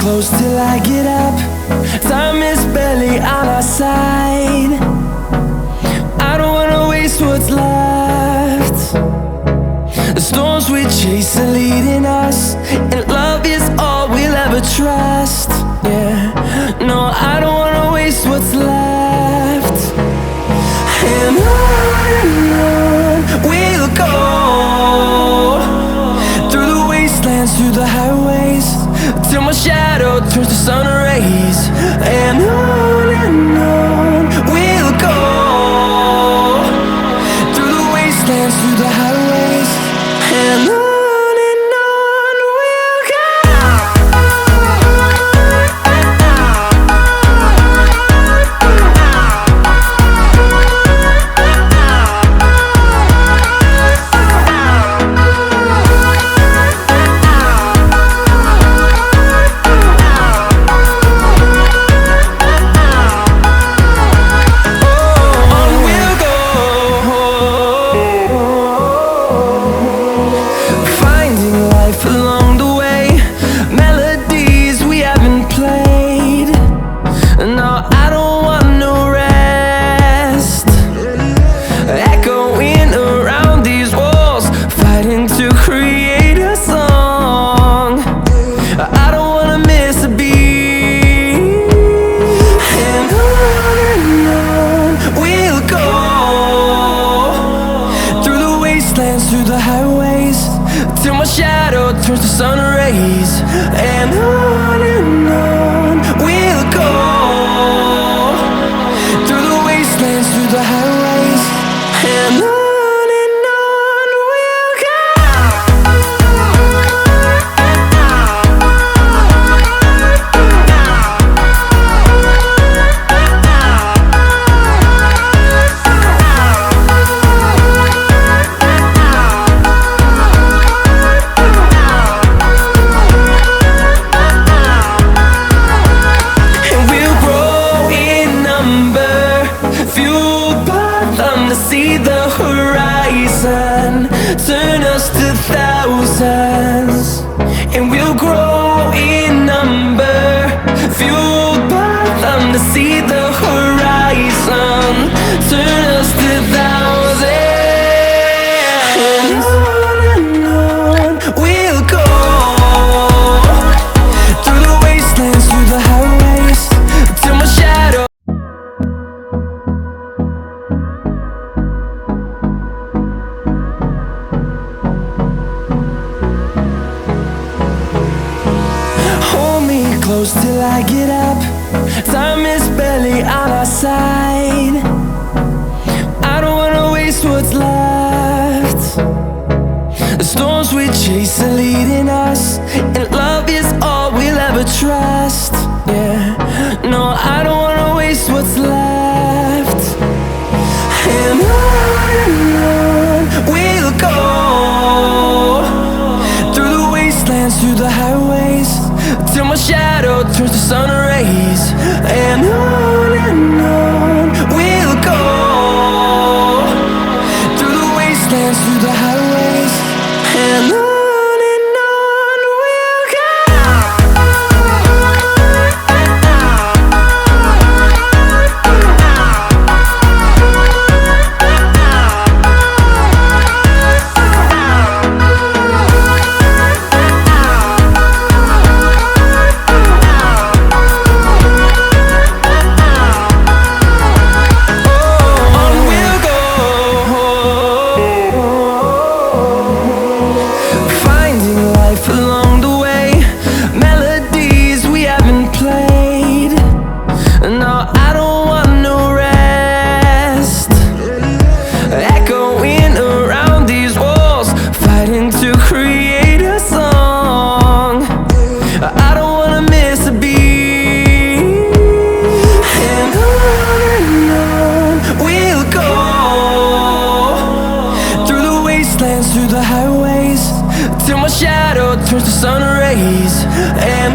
close till I get up. Time is barely on our side. I don't wanna waste what's left. The storms we chase are leading us, and love is all we'll ever trust. Yeah, no, I don't wanna waste what's left. And on we'll go, through the wastelands, through the highways, till my shadow turns to sun rays. And on we'll go, through the wastelands, through the highways, and on we'll go. Along the way, melodies we haven't played. No, I don't want no rest. Echoing around these walls, fighting to create a song. I don't wanna miss a beat. And on we'll go, through the wastelands, through the highways, till my shadow turns to sun rays. And on we'll go, through the wastelands, through the highways, and on we'll go. To see the horizon turn us to thousands, and we'll grow in number, fueled by them. To see the horizon turn us to thousands, and on we'll go, through the wastelands, through the highways, till my shadow. Close till I get up. Time is barely on our side. I don't wanna waste what's left. The storms we chase are leading us, and love is all we'll ever trust. Yeah, no, I don't wanna waste what's left. And on we'll go, through the wastelands, through the highways, till my shadow turns to sun rays. And on we'll go, through the wastelands, through the highways, and on we'll go. Along the way, melodies we haven't played. No, I don't want no rest. Echoing around these walls, fighting to create a song. I don't wanna miss a beat. And on we'll go, through the wastelands, through the highways, till my shadow turns to sun rays. And